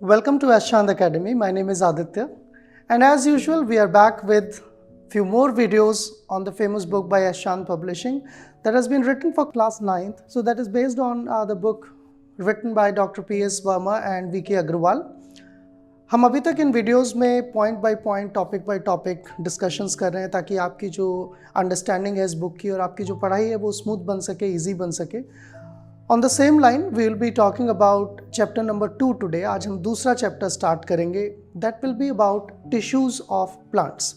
Welcome to Ashchand Academy. My name is Aditya, and as usual, we are back with few more videos on the famous book by Ashchand Publishing that has been written for class 9th. So that is based on the book written by Dr. P.S. Verma and V.K. Agrawal. हम अभी तक इन videos में point by point, topic by topic discussions कर रहे हैं ताकि आपकी जो अंडरस्टैंडिंग है इस बुक की और आपकी जो पढ़ाई है वो स्मूथ बन सके, इजी बन सके. On the same line we will be talking about chapter number 2 today. आज हम दूसरा चैप्टर स्टार्ट करेंगे. That will be about tissues of plants.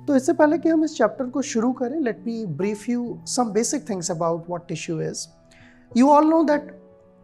तो इससे पहले कि हम इस चैप्टर को शुरू करें, let me brief you some basic things about what tissue is. You all know that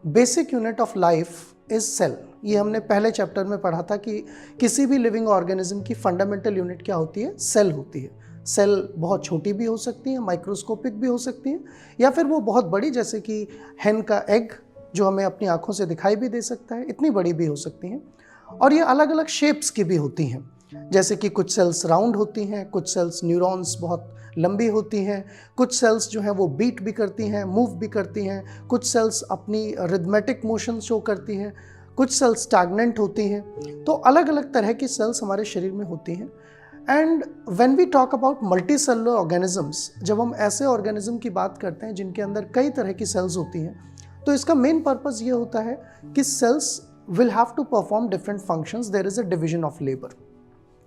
basic unit of life is cell. ये हमने पहले चैप्टर में पढ़ा था कि किसी भी लिविंग ऑर्गेनिज्म की फंडामेंटल यूनिट क्या होती है? सेल होती है. सेल बहुत छोटी भी हो सकती है, माइक्रोस्कोपिक भी हो सकती है, या फिर वो बहुत बड़ी जैसे कि हेन का एग जो हमें अपनी आंखों से दिखाई भी दे सकता है, इतनी बड़ी भी हो सकती हैं. और ये अलग अलग शेप्स की भी होती हैं, जैसे कि कुछ सेल्स राउंड होती हैं, कुछ सेल्स न्यूरॉन्स बहुत लंबी होती हैं, कुछ सेल्स जो हैं वो बीट भी करती हैं, मूव भी करती हैं, कुछ सेल्स अपनी रिदमेटिक मोशन शो करती हैं, कुछ सेल्स स्टैग्नेंट होती हैं. तो अलग अलग तरह की सेल्स हमारे शरीर में होती हैं. And when we talk about multicellular organisms, जब हम ऐसे ऑर्गेनिज्म की बात करते हैं जिनके अंदर कई तरह की सेल्स होती हैं, तो इसका मेन पर्पस ये होता है कि cells will have to perform different functions. There is a division of labour.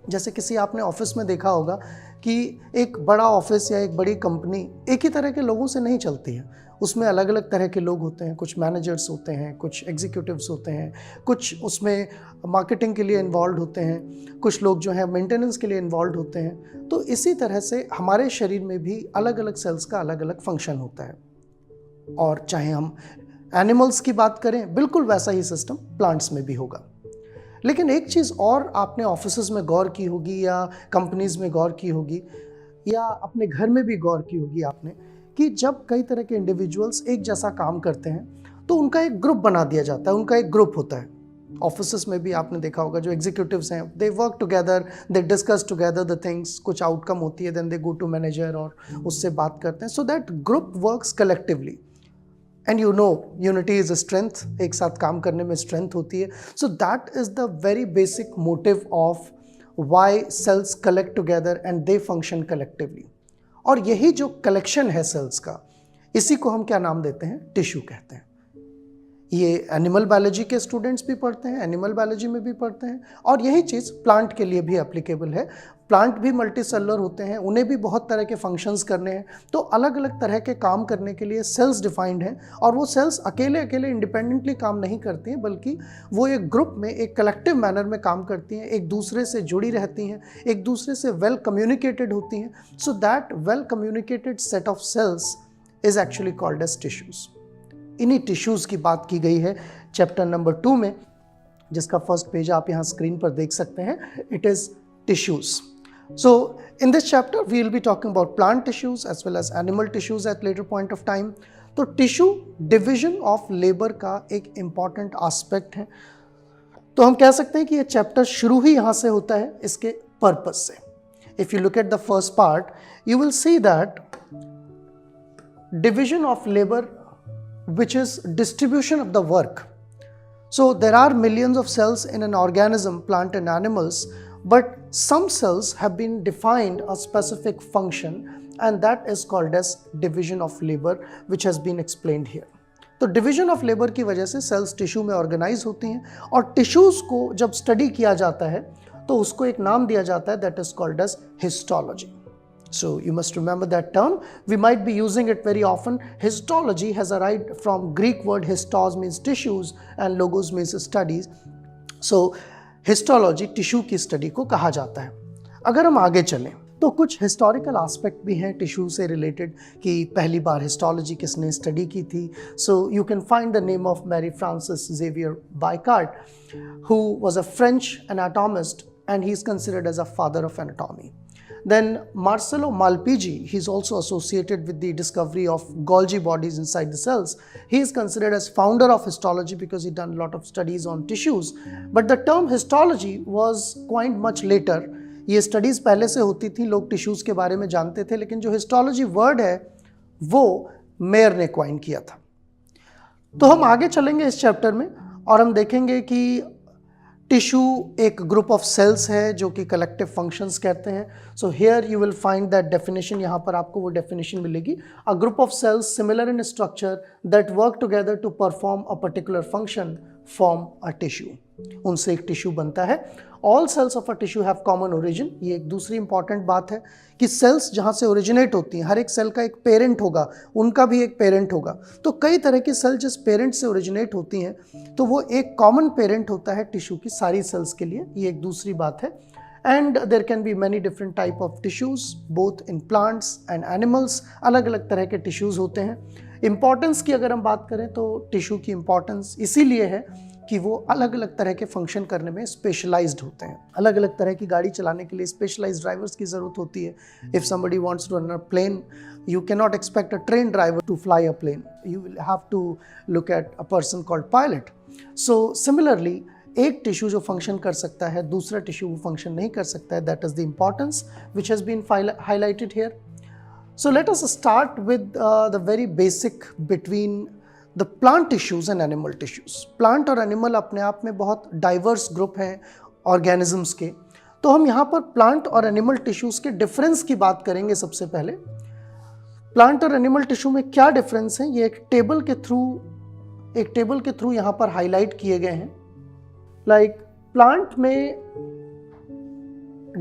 जैसे किसी आपने ऑफिस में देखा होगा कि एक बड़ा ऑफिस या एक बड़ी कंपनी एक ही तरह के लोगों से नहीं चलती है. उसमें अलग अलग तरह के लोग होते हैं. कुछ मैनेजर्स होते हैं, कुछ एग्जीक्यूटिव्स होते हैं, कुछ उसमें मार्केटिंग के लिए इन्वॉल्व होते हैं, कुछ लोग जो हैं मेंटेनेंस के लिए इन्वॉल्व होते हैं. तो इसी तरह से हमारे शरीर में भी अलग अलग सेल्स का अलग अलग फंक्शन होता है. और चाहे हम एनिमल्स की बात करें, बिल्कुल वैसा ही सिस्टम प्लांट्स में भी होगा. लेकिन एक चीज़ और आपने ऑफिसेज में गौर की होगी या कंपनीज में गौर की होगी या अपने घर में भी गौर की होगी आपने, कि जब कई तरह के इंडिविजुअल्स एक जैसा काम करते हैं तो उनका एक ग्रुप बना दिया जाता है, उनका एक ग्रुप होता है. ऑफिसेज में भी आपने देखा होगा जो एग्जीक्यूटिव्स हैं, they work together, they discuss together the things. कुछ आउटकम होती है, then they go to manager और उससे बात करते हैं. So that group works collectively. And you know unity is a strength. एक साथ काम करने में स्ट्रेंथ होती है. So that is the very basic motive of why cells collect together and they function collectively. और यही जो कलेक्शन है सेल्स का, इसी को हम क्या नाम देते हैं? टिश्यू कहते हैं. ये एनिमल बायोलॉजी के स्टूडेंट्स भी पढ़ते हैं, एनिमल बायोलॉजी में भी पढ़ते हैं, और यही चीज़ प्लांट के लिए भी एप्लीकेबल है. प्लांट भी मल्टी सेलुलर होते हैं, उन्हें भी बहुत तरह के फंक्शंस करने हैं. तो अलग अलग तरह के काम करने के लिए सेल्स डिफाइंड हैं, और वो सेल्स अकेले अकेले इंडिपेंडेंटली काम नहीं करती हैं, बल्कि वो एक ग्रुप में, एक कलेक्टिव मैनर में काम करती हैं, एक दूसरे से जुड़ी रहती हैं, एक दूसरे से वेल कम्युनिकेटेड होती हैं. So that well communicated set of cells is actually called as tissues. इन्हीं टिश्यूज़ की बात की गई है चैप्टर नंबर 2 में, जिसका फर्स्ट पेज आप यहाँ स्क्रीन पर देख सकते हैं. It is tissues. So in this chapter we will be talking about plant tissues as well as animal tissues at later point of time. तो टिश्यू डिवीजन ऑफ लेबर का एक important aspect है. तो हम कह सकते हैं कि ये चैप्टर शुरू ही यहाँ से होता है, इसके पर्पस से. If you look at the first part you will see that division of labour which is distribution of the work. So there are millions of cells in an organism, plant and animals, but some cells have been defined a specific function, and that is called as division of labor, which has been explained here. तो division of labour की वजह से sales tissue में organise होती हैं, और tissues को जब स्टडी किया जाता है तो उसको एक नाम दिया जाता है, that is called as histology. So you must remember that term. We might be using it very often. Histology has arrived from Greek word histos means tissues and logos means studies. So histology tissue की study को कहा जाता है. अगर हम आगे चलें तो कुछ हिस्टोरिकल एस्पेक्ट भी हैं टिश्यू से रिलेटेड, कि पहली बार हिस्टोलॉजी किसने स्टडी की थी. So you can find the name of Marie Francis Xavier Bichat, who was a French anatomist and he is considered as a father of anatomy. Then Marcello Malpighi, he is also associated with the discovery of Golgi bodies inside the cells. He is considered as founder of histology because he done a lot of studies on tissues. But the term histology was coined much later. ये studies पहले से होती थी, लोग tissues के बारे में जानते थे, लेकिन जो हिस्टोलॉजी वर्ड है वो मेयर ने क्वाइन किया था. तो हम आगे चलेंगे इस चैप्टर में और हम देखेंगे कि टिश्यू एक ग्रुप ऑफ सेल्स है जो कि कलेक्टिव फंक्शंस कहते हैं. So here you will find that definition. यहाँ पर आपको वो डेफिनेशन मिलेगी. A group of cells similar in structure that work together to perform a particular function form a tissue. उनसे एक टिश्यू बनता है. All cells of a tissue have common origin. ये एक दूसरी इंपॉर्टेंट बात है कि सेल्स जहाँ से ओरिजिनेट होती हैं, हर एक सेल का एक पेरेंट होगा, उनका भी एक पेरेंट होगा. तो कई तरह की सेल जिस पेरेंट से ओरिजिनेट होती हैं तो वो एक कॉमन पेरेंट होता है टिश्यू की सारी सेल्स के लिए. ये एक दूसरी बात है. And there can be many different type of tissues both in plants and animals. अलग अलग तरह के टिश्यूज होते हैं. इंपॉर्टेंस की अगर हम बात करें तो टिश्यू की इंपॉर्टेंस इसीलिए है कि वो अलग अलग तरह के फंक्शन करने में स्पेशलाइज्ड होते हैं. अलग अलग तरह की गाड़ी चलाने के लिए स्पेशलाइज्ड ड्राइवर्स की ज़रूरत होती है. If somebody wants to run a plane, you cannot expect a trained driver to fly a plane. You will have to look at a person called pilot. So similarly, एक tissue जो function कर सकता है दूसरा tissue वो function नहीं कर सकता है. That is the importance which has been highlighted here. So let us start with the very basic between the plant tissues and animal tissues. Plant और एनिमल अपने आप में बहुत डाइवर्स ग्रुप हैं ऑर्गेनिजम्स के. तो हम यहाँ पर प्लांट और एनिमल टिश्यूज़ के डिफरेंस की बात करेंगे. सबसे पहले प्लांट और एनिमल टिश्यू में क्या डिफरेंस है ये एक टेबल के थ्रू यहाँ पर हाईलाइट किए गए हैं. लाइक प्लांट में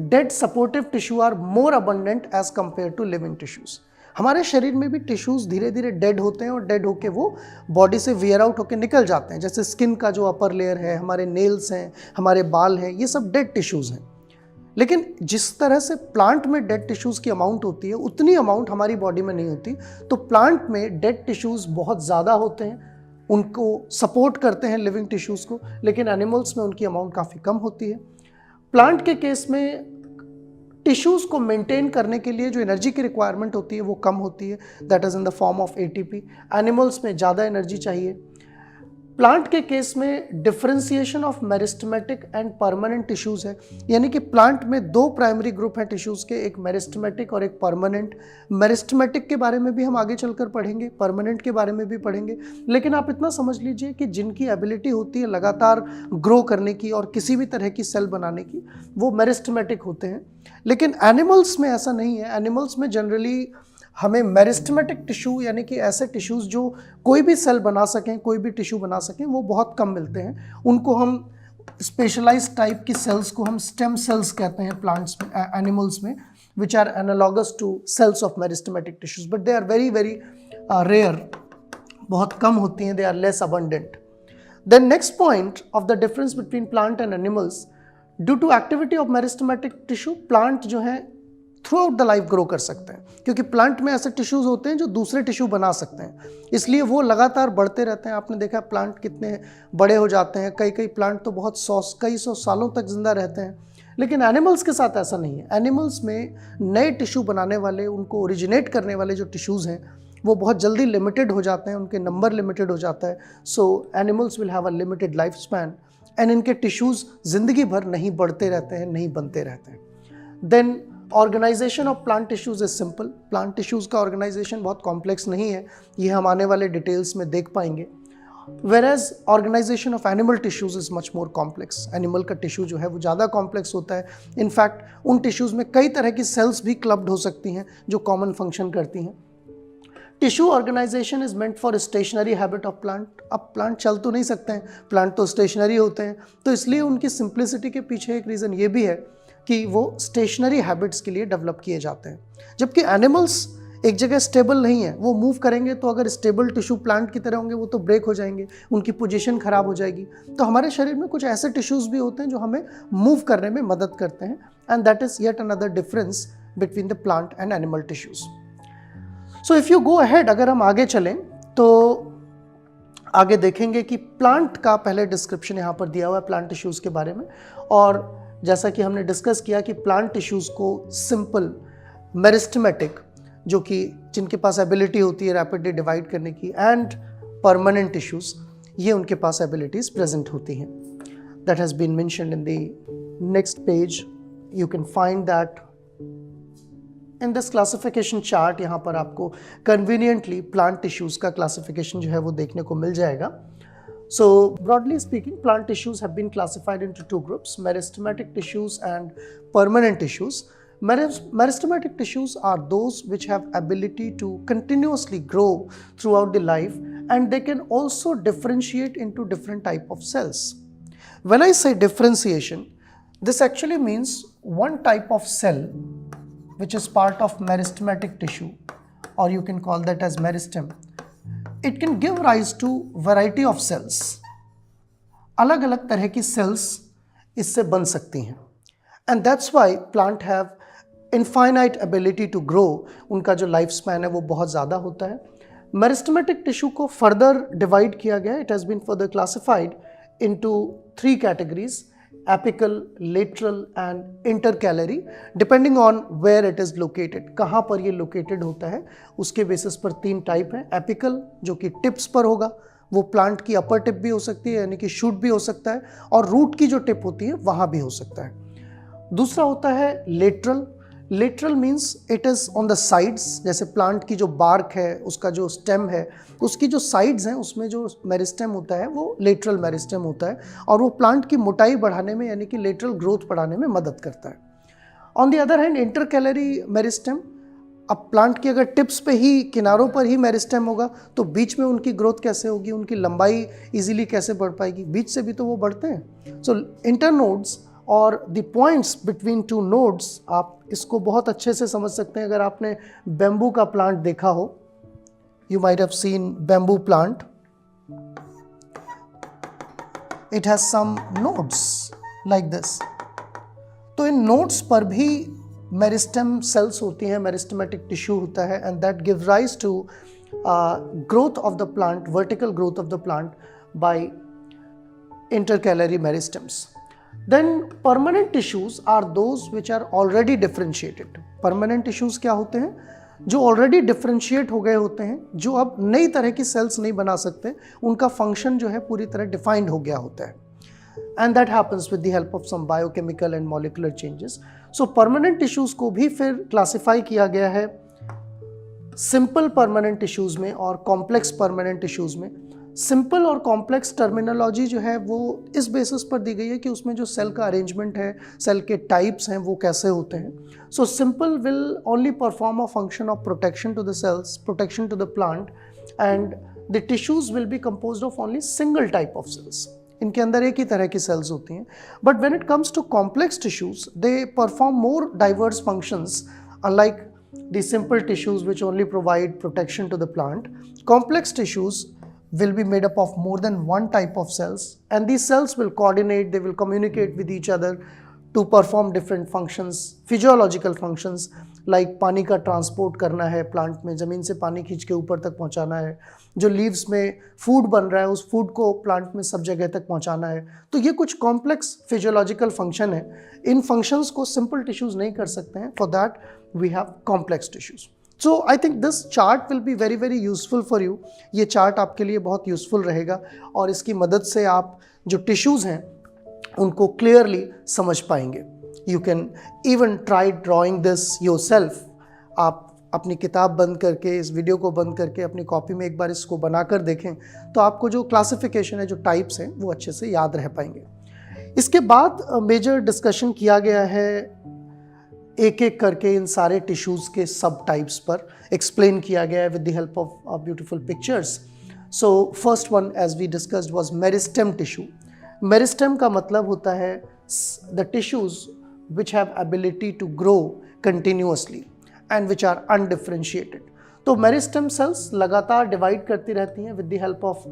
dead supportive tissue are more abundant as compare to living tissues. हमारे शरीर में भी टिश्यूज़ धीरे धीरे डेड होते हैं और डेड होके वो बॉडी से वियर आउट होकर निकल जाते हैं. जैसे स्किन का जो अपर लेयर है, हमारे नेल्स हैं, हमारे बाल हैं, ये सब डेड टिश्यूज़ हैं. लेकिन जिस तरह से प्लांट में डेड टिश्यूज़ की अमाउंट होती है उतनी अमाउंट हमारी बॉडी में नहीं होती. तो प्लांट में डेड टिश्यूज़ बहुत ज़्यादा होते हैं, उनको सपोर्ट करते हैं लिविंग टिश्यूज़ को. लेकिन एनिमल्स में उनकी अमाउंट काफ़ी कम होती है. प्लांट के केस में टिश्यूज़ को मेंटेन करने के लिए जो एनर्जी की रिक्वायरमेंट होती है वो कम होती है. That is in the form of ATP. Animals में ज़्यादा एनर्जी चाहिए. प्लांट के केस में differentiation of meristematic and permanent tissues है. यानी कि प्लांट में दो प्राइमरी ग्रुप हैं टिश्यूज़ के, एक मेरिस्टेमेटिक और एक परमानेंट. मेरिस्टेमेटिक के बारे में भी हम आगे चलकर पढ़ेंगे, परमानेंट के बारे में भी पढ़ेंगे. लेकिन आप इतना समझ लीजिए कि जिनकी एबिलिटी होती है लगातार ग्रो करने की और किसी भी तरह की सेल बनाने की, वो मेरिस्टेमेटिक होते हैं. लेकिन एनिमल्स में ऐसा नहीं है. एनिमल्स में जनरली हमें मेरिस्टेमेटिक टिश्यू यानी कि ऐसे टिश्यूज़ जो कोई भी सेल बना सकें, कोई भी टिश्यू बना सकें, वो बहुत कम मिलते हैं. उनको हम स्पेशलाइज्ड टाइप की सेल्स को हम स्टेम सेल्स कहते हैं प्लांट्स में, एनिमल्स में, which are analogous to cells of meristematic tissues. But they are very very rare, बहुत कम होती हैं. They are less abundant. Then next point of the difference between plant and animals, due to activity of meristematic tissue, plant जो है throughout the life grow कर सकते हैं. क्योंकि प्लांट में ऐसे टिश्यूज़ होते हैं जो दूसरे टिश्यू बना सकते हैं, इसलिए वो लगातार बढ़ते रहते हैं. आपने देखा प्लांट कितने बड़े हो जाते हैं. कई प्लांट तो बहुत कई सौ सालों तक जिंदा रहते हैं. लेकिन एनिमल्स के साथ ऐसा नहीं है. एनिमल्स में नए टिश्यू बनाने वाले, उनको ओरिजिनेट करने वाले जो टिश्यूज़ हैं वो बहुत जल्दी लिमिटेड हो जाते हैं, उनके नंबर लिमिटेड हो जाता है. सो animals will have a limited life span and इनके टिश्यूज़ ज़िंदगी भर नहीं बढ़ते रहते हैं, नहीं बनते रहते हैं. Then organisation of plant tissues is simple. Plant tissues का ऑर्गेनाइजेशन बहुत कॉम्प्लेक्स नहीं है, ये हम आने वाले डिटेल्स में देख पाएंगे. Whereas organisation of animal tissues is much more complex. Animal का टिश्यू जो है वो ज़्यादा कॉम्प्लेक्स होता है. इनफैक्ट उन टिश्यूज़ में कई तरह की सेल्स भी क्लब्ड हो सकती हैं जो कॉमन फंक्शन करती हैं. Tissue organisation is meant for stationary habit of plant. अब प्लांट चल तो नहीं सकते हैं, प्लांट तो स्टेशनरी होते हैं, तो इसलिए उनकी सिंप्लिसिटी के पीछे एक रीज़न ये भी है कि वो स्टेशनरी हैबिट्स के लिए डेवलप किए जाते हैं. जबकि एनिमल्स एक जगह स्टेबल नहीं है, वो मूव करेंगे तो अगर स्टेबल टिश्यू प्लांट की तरह होंगे वो तो ब्रेक हो जाएंगे, उनकी पोजीशन खराब हो जाएगी. तो हमारे शरीर में कुछ ऐसे टिश्यूज़ भी होते हैं जो हमें मूव करने में मदद करते हैं. And that is yet another difference between the plant and animal tissues. So if you go ahead, अगर हम आगे चलें तो आगे देखेंगे कि प्लांट का पहले डिस्क्रिप्शन यहाँ पर दिया हुआ है प्लांट टिश्यूज़ के बारे में. और जैसा कि हमने डिस्कस किया कि प्लांट टिश्यूज़ को सिंपल, मेरिस्टेमेटिक, जो कि जिनके पास एबिलिटी होती है रैपिडली डिवाइड करने की, एंड परमानेंट टिश्यूज़, ये उनके पास एबिलिटीज़ प्रेजेंट होती हैं. That has been mentioned in the next page. You can find that in this classification chart यहाँ पर आपको कन्वीनियंटली प्लांट टिश्यूज़ का क्लासिफिकेशन जो है वो देखने को मिल जाएगा. So broadly speaking, plant tissues have been classified into two groups: meristematic tissues and permanent tissues. Meristematic tissues are those which have ability to continuously grow throughout the life, and they can also differentiate into different type of cells. When I say differentiation, this actually means one type of cell which is part of meristematic tissue, or you can call that as meristem. It can give rise to variety of cells. अलग अलग तरह की cells इससे बन सकती हैं. And that's why plant have infinite ability to grow. उनका जो लाइफ स्पैन है वो बहुत ज़्यादा होता है. Meristematic tissue को further divide किया गया. It has been further classified into 3 categories: apical, lateral and intercalary, depending on where it is located. कहाँ पर ये located होता है उसके बेसिस पर 3 टाइप हैं. एपिकल जो कि टिप्स पर होगा, वो प्लांट की अपर टिप भी हो सकती है यानी कि शूट भी हो सकता है, और रूट की जो टिप होती है वहाँ भी हो सकता है. दूसरा होता है lateral. Lateral means it is on the sides. जैसे प्लांट की जो बार्क है, उसका जो स्टेम है, उसकी जो साइड्स हैं उसमें जो मेरिस्टेम होता है वो लेटरल मेरिस्टेम होता है, और वो प्लांट की मोटाई बढ़ाने में यानी कि लेटरल ग्रोथ बढ़ाने में मदद करता है. On the other hand intercalary meristem. अब प्लांट की अगर टिप्स पे ही, किनारों पर ही मेरिस्टेम होगा तो बीच में उनकी ग्रोथ कैसे होगी, उनकी लंबाई इजीली कैसे बढ़ पाएगी? बीच से भी तो वो बढ़ते हैं. सो इंटरनोड्स और the points between two nodes, आप इसको बहुत अच्छे से समझ सकते हैं अगर आपने बैम्बू का प्लांट देखा हो. You might have seen bamboo plant. It has some nodes like this. तो इन नोड्स पर भी मेरिस्टेम सेल्स होती हैं, मेरिस्टेमेटिक टिश्यू होता है, and that give rise to growth of the plant, vertical growth of the plant by intercalary meristems. Then permanent tissues are those which are already differentiated. Permanent tissues क्या होते हैं? जो already differentiate हो गए होते हैं, जो अब नई तरह की cells नहीं बना सकते, उनका function जो है पूरी तरह defined हो गया होता है. And that happens with the help of some biochemical and molecular changes. So permanent tissues को भी फिर classify किया गया है simple permanent tissues में और complex permanent tissues में. सिंपल और कॉम्प्लेक्स टर्मिनोलॉजी जो है वो इस बेसिस पर दी गई है कि उसमें जो सेल का अरेंजमेंट है, सेल के टाइप्स हैं, वो कैसे होते हैं. So simple will only perform a function of protection to the cells, protection to the plant, and the tissues will be composed of only single type of cells. इनके अंदर एक ही तरह की सेल्स होती हैं. But when it comes to complex tissues, they perform more diverse functions unlike the simple tissues which only provide protection to the plant. Complex tissues will be made up of more than one type of cells, and these cells will coordinate, they will communicate with each other to perform different functions, physiological functions like पानी का transport करना है plant में, ज़मीन से पानी खींच के ऊपर तक पहुंचाना है, जो लीव्स में फूड बन रहा है उस फूड को प्लांट में सब जगह तक पहुंचाना है. तो ये कुछ कॉम्प्लेक्स फिजियोलॉजिकल फंक्शन है. इन फंक्शंस को सिंपल टिश्यूज़ नहीं कर सकते हैं. For that we have complex tissues. So I think this chart will be very very useful for you. ये चार्ट आपके लिए बहुत यूजफुल रहेगा और इसकी मदद से आप जो टिश्यूज़ हैं उनको क्लियरली समझ पाएंगे. You can even try drawing this yourself. आप अपनी किताब बंद करके, इस वीडियो को बंद करके अपनी कॉपी में एक बार इसको बनाकर देखें तो आपको जो क्लासिफिकेशन है, जो टाइप्स हैं, वो अच्छे से याद रह पाएंगे. इसके बाद मेजर डिस्कशन किया गया है एक एक करके इन सारे टिश्यूज़ के सब टाइप्स पर एक्सप्लेन किया गया है with the help of beautiful pictures. So first one as we discussed was meristem tissue. Meristem का मतलब होता है the tissues which have ability to grow continuously and which are undifferentiated. तो मेरिस्टेम सेल्स लगातार divide करती रहती हैं with the help of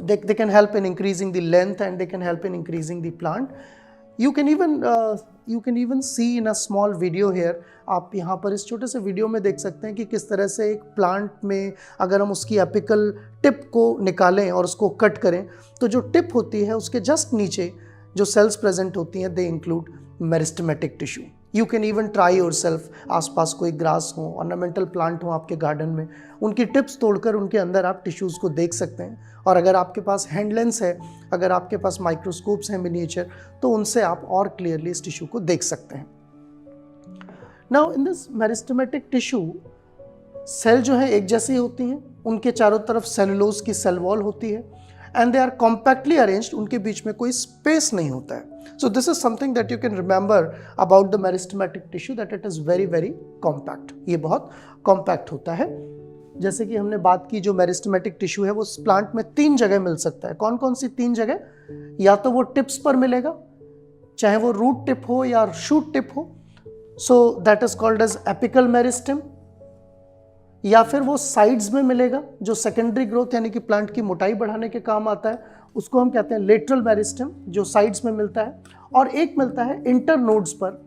they can help in increasing the length and they can help in increasing the plant. You can even see in a small video here. आप यहाँ पर इस छोटे से वीडियो में देख सकते हैं कि किस तरह से एक प्लांट में अगर हम उसकी एपिकल टिप को निकालें और उसको कट करें तो जो टिप होती है उसके जस्ट नीचे जो सेल्स प्रेजेंट होती हैं they include meristematic tissue. You can even try yourself. आसपास कोई ग्रास हो, ऑर्नामेंटल प्लांट हो आपके गार्डन में, उनकी टिप्स तोड़कर उनके अंदर आप टिश्यूज़ को देख सकते हैं. और अगर आपके पास हैंड लेंस है, अगर आपके पास माइक्रोस्कोप्स हैं मिनिएचर, तो उनसे आप और क्लियरली इस टिश्यू को देख सकते हैं. Now in this meristematic tissue cell जो है एक जैसी होती हैं, उनके चारों तरफ सेलुलोज की सेल वॉल होती है and they are compactly arranged, उनके बीच में कोई स्पेस नहीं होता है. So this is something that you can remember about the meristematic tissue, that it is very very compact. ये बहुत कॉम्पैक्ट होता है. जैसे कि हमने बात की, जो मेरिस्टेमेटिक टिश्यू है वो प्लांट में 3 जगह मिल सकता है. कौन कौन सी 3 जगह? या तो वो टिप्स पर मिलेगा, चाहे वो रूट टिप हो या शूट टिप हो, so that is called as apical meristem. या फिर वो साइड्स में मिलेगा, जो सेकेंडरी ग्रोथ यानी कि प्लांट की मोटाई बढ़ाने के काम आता है, उसको हम कहते हैं लेटरल मेरिस्टेम, जो साइड्स में मिलता है. और एक मिलता है इंटर नोड्स पर,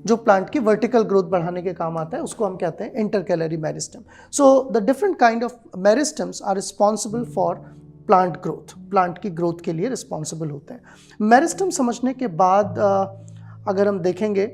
जो प्लांट की वर्टिकल ग्रोथ बढ़ाने के काम आता है, उसको हम कहते हैं intercalary meristem. So the different kind of meristems are responsible for plant growth, plant की ग्रोथ के लिए रिस्पॉन्सिबल होते हैं. मेरिस्टेम समझने के बाद अगर हम देखेंगे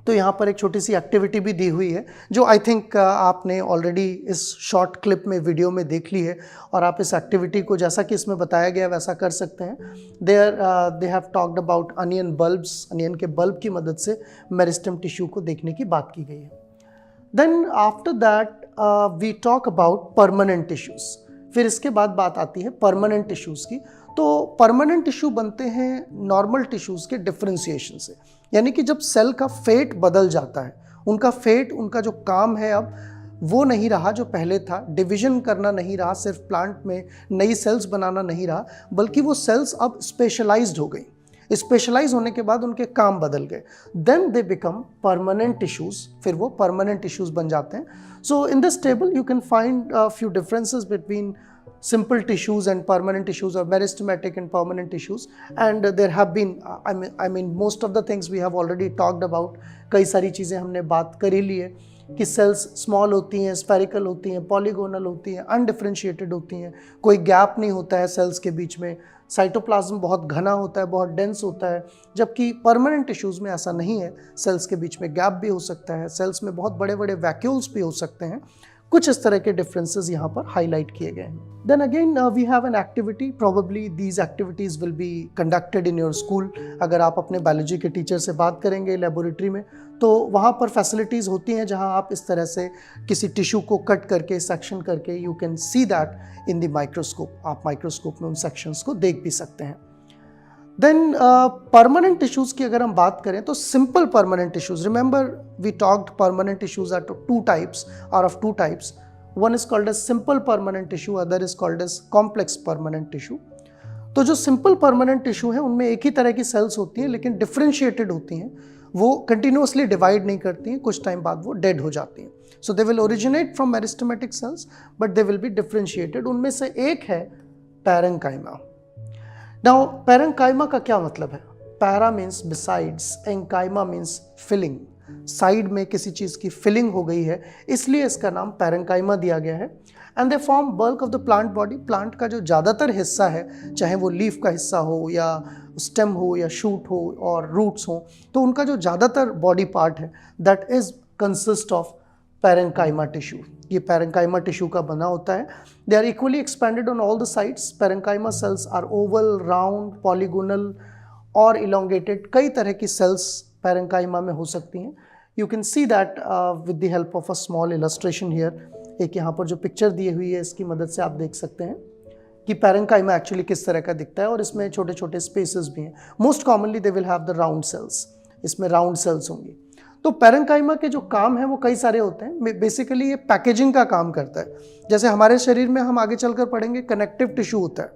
तो यहाँ पर एक छोटी सी एक्टिविटी भी दी हुई है, जो आई थिंक आपने ऑलरेडी इस शॉर्ट क्लिप में वीडियो में देख ली है, और आप इस एक्टिविटी को जैसा कि इसमें बताया गया वैसा कर सकते हैं. They have talked about onion bulbs, onion के बल्ब की मदद से मेरिस्टेम टिश्यू को देखने की बात की गई है. Then after that we talk about permanent tissues. फिर इसके बाद बात आती है परमानेंट टिश्यूज़ की. तो परमानेंट टिश्यू बनते हैं नॉर्मल टिश्यूज़ के डिफ्रेंसिएशन से, यानी कि जब सेल का फेट बदल जाता है, उनका फेट, उनका जो काम है अब वो नहीं रहा जो पहले था. डिवीजन करना नहीं रहा, सिर्फ प्लांट में नई सेल्स बनाना नहीं रहा, बल्कि वो सेल्स अब स्पेशलाइज्ड हो गई. स्पेशलाइज होने के बाद उनके काम बदल गए. Then they become permanent tissues, फिर वो परमानेंट टिश्यूज़ बन जाते हैं. So in this table you can find few differences between simple tissues and permanent tissues, or meristematic and permanent tissues, and there have been I mean most of the things we have already talked about. कई सारी चीज़ें हमने बात कर ही ली है कि sales small होती हैं, स्फेरिकल होती हैं, पॉलीगोनल होती हैं, अनडिफरेंशिएटेड होती हैं, कोई गैप नहीं होता है सेल्स के बीच में, साइटोप्लाज्म बहुत घना होता है, बहुत डेंस होता है. जबकि परमानेंट टिश्यूज़ में ऐसा नहीं है, सेल्स के बीच में गैप भी हो सकता है, सेल्स में बहुत बड़े बड़े वैक्यूल्स भी हो सकते हैं. कुछ इस तरह के डिफरेंसेस यहाँ पर हाईलाइट किए गए हैं. Then again we have an activity, probably these activities will be conducted in your school. अगर आप अपने बायोलॉजी के टीचर से बात करेंगे लेबोरेटरी में, तो वहाँ पर फैसिलिटीज़ होती हैं जहाँ आप इस तरह से किसी टिश्यू को कट करके, सेक्शन करके, you can see that in the microscope. आप माइक्रोस्कोप में उन सेक्शंस को देख भी सकते हैं. देन परमानेंट टिश्यूज़ की अगर हम बात करें तो simple permanent tissues, remember we talked permanent tissues are two types, are of 2 types. One is called as simple permanent tissue, other is called as complex permanent tissue. तो जो simple permanent tissue है उनमें एक ही तरह की cells होती हैं, लेकिन डिफ्रेंशिएटेड होती हैं. वो कंटिन्यूसली डिवाइड नहीं करती हैं, कुछ टाइम बाद वो डेड हो जाती हैं. So they will originate from meristematic cells but they will be differentiated. उनमें से एक है पैरेन्काइमा. नाउ पैरेन्काइमा का क्या मतलब है? Para means besides, enchyma means filling. Side में किसी चीज़ की फिलिंग हो गई है, इसलिए इसका नाम पैरेन्काइमा दिया गया है. And they form bulk of the plant body. Plant का जो ज़्यादातर हिस्सा है, चाहे वो लीफ का हिस्सा हो या स्टेम हो या शूट हो और रूट्स हो, तो उनका जो ज़्यादातर बॉडी पार्ट है that is consist of parenchyma tissue. ये पैरेन्काइमा टिश्यू का बना होता है. They are equally expanded on all the sides. Parenchyma cells are oval, round, polygonal और इलोंगेटेड. कई तरह की सेल्स पैरेन्काइमा में हो सकती हैं. You can see that with the help of a small illustration here. एक यहाँ पर जो पिक्चर दी हुई है इसकी मदद से आप देख सकते हैं कि पैरेन्काइमा एक्चुअली किस तरह का दिखता है, और इसमें छोटे छोटे स्पेसेस भी हैं. Most commonly they will have the round cells. इसमें राउंड सेल्स होंगी. तो पैरेन्काइमा के जो काम है वो कई सारे होते हैं. बेसिकली ये पैकेजिंग का काम करता है. जैसे हमारे शरीर में हम आगे चलकर पढ़ेंगे कनेक्टिव टिश्यू होता है,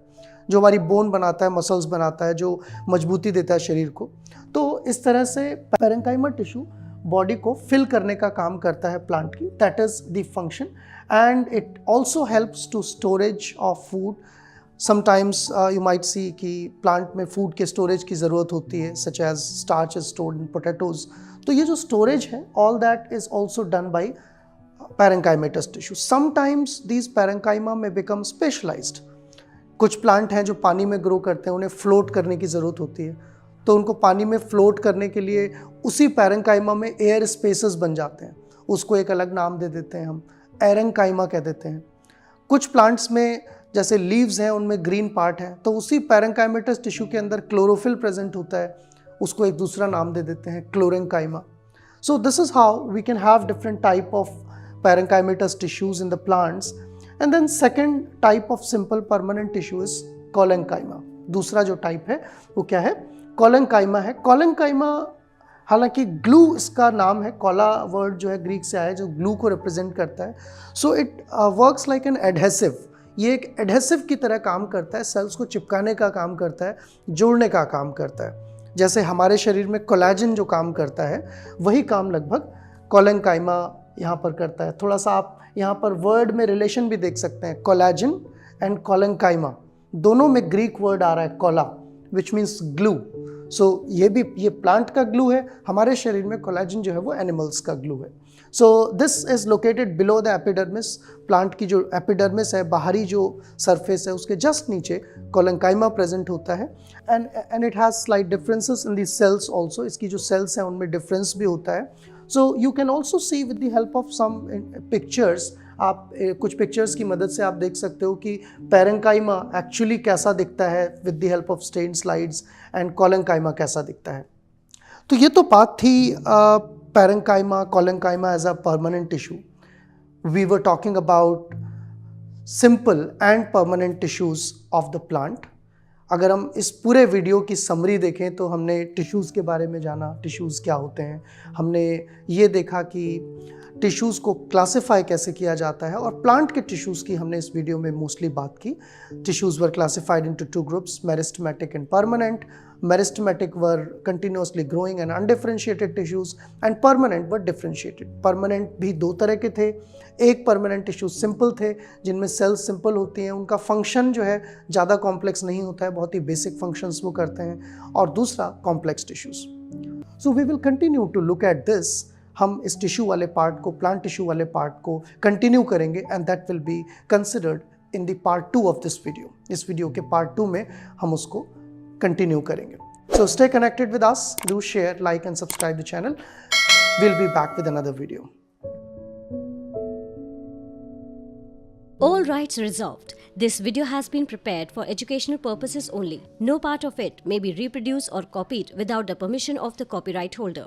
जो हमारी बोन बनाता है, मसल्स बनाता है, जो मजबूती देता है शरीर को. तो इस तरह से पैरेन्काइमा टिश्यू बॉडी को फिल करने का काम करता है प्लांट की. That is the function. And it also helps to storage of food. Sometimes you might see कि प्लांट में फूड के स्टोरेज की ज़रूरत होती है, such as starch is stored in potatoes. तो ये जो स्टोरेज है, all that is also done by parenchymatous tissue. Sometimes these parenchyma में बिकम स्पेशलाइज्ड. कुछ प्लांट हैं जो पानी में ग्रो करते हैं, उन्हें फ्लोट करने की ज़रूरत होती है, तो उनको पानी में फ्लोट करने के लिए उसी पैरेन्काइमा में एयर स्पेसेस बन जाते हैं. उसको एक अलग नाम दे देते हैं, हम एरेन्काइमा कह देते हैं. कुछ प्लांट्स में जैसे लीव्स हैं, उनमें ग्रीन पार्ट है, तो उसी पैरेन्काइमेटस टिश्यू के अंदर क्लोरोफिल प्रेजेंट होता है, उसको एक दूसरा नाम दे देते हैं क्लोरेन्काइमा. So this is how we can have different type of parenchymatous tissues in the plants. And then second type of simple permanent tissue is collenchyma. दूसरा जो टाइप है वो क्या है, collenchyma है. collenchyma हालांकि ग्लू इसका नाम है, कॉला वर्ड जो है ग्रीक से आया है जो ग्लू को रिप्रेजेंट करता है. So it works like an adhesive. ये एक एडहेसिव की तरह काम करता है, सेल्स को चिपकाने का काम करता है, जोड़ने का काम करता है. जैसे हमारे शरीर में कोलेजन जो काम करता है वही काम लगभग कोलेनकाइमा यहाँ पर करता है. थोड़ा सा आप यहाँ पर वर्ड में रिलेशन भी देख सकते हैं, कोलेजन एंड कोलेनकाइमा दोनों में ग्रीक वर्ड आ रहा है कोला विच मीन्स ग्लू. सो ये प्लांट का ग्लू है, हमारे शरीर में कोलेजन जो है वो एनिमल्स का ग्लू है. So this is located below the epidermis. Plant की जो एपिडर्मिस है, बाहरी जो सरफेस है, उसके जस्ट नीचे कोलेनकाइमा प्रेजेंट होता है. And it has slight differences in the cells also. इसकी जो सेल्स हैं उनमें डिफरेंस भी होता है. So you can also see with the help of some pictures. आप कुछ पिक्चर्स की मदद से आप देख सकते हो कि पैरेंकाइमा एक्चुअली कैसा दिखता है with the help of stain slides, and collenchyma कैसा दिखता है. तो ये तो बात थी parenchyma, collenchyma as a permanent tissue. We were talking about simple and permanent tissues of the plant. अगर हम इस पूरे वीडियो की समरी देखें तो हमने टिश्यूज़ के बारे में जाना, टिश्यूज़ क्या होते हैं, हमने ये देखा कि टिश्यूज़ को क्लासिफाई कैसे किया जाता है, और प्लांट के टिश्यूज़ की हमने इस वीडियो में मोस्टली बात की. Tissues were classified into two groups, meristematic and permanent. Meristematic were continuously growing and undifferentiated tissues, and permanent were differentiated. Permanent भी दो तरह के थे. एक परमानेंट टिश्यूज सिंपल थे जिनमें सेल्स सिंपल होती हैं, उनका फंक्शन जो है ज़्यादा कॉम्प्लेक्स नहीं होता है, बहुत ही बेसिक फंक्शंस वो करते हैं. और दूसरा complex tissues. So we will continue to look at this. हम इस टिश्यू वाले पार्ट को, प्लांट टिश्यू वाले पार्ट को कंटिन्यू करेंगे, and that will be considered in the part 2 of this video. इस वीडियो के पार्ट 2 में हम उसको कंटिन्यू करेंगे. So stay connected with us, do share, like and subscribe the channel. We'll be back with another video. All rights reserved. This video has been prepared for educational purposes only. No part of it may be reproduced or copied without the permission of the copyright holder.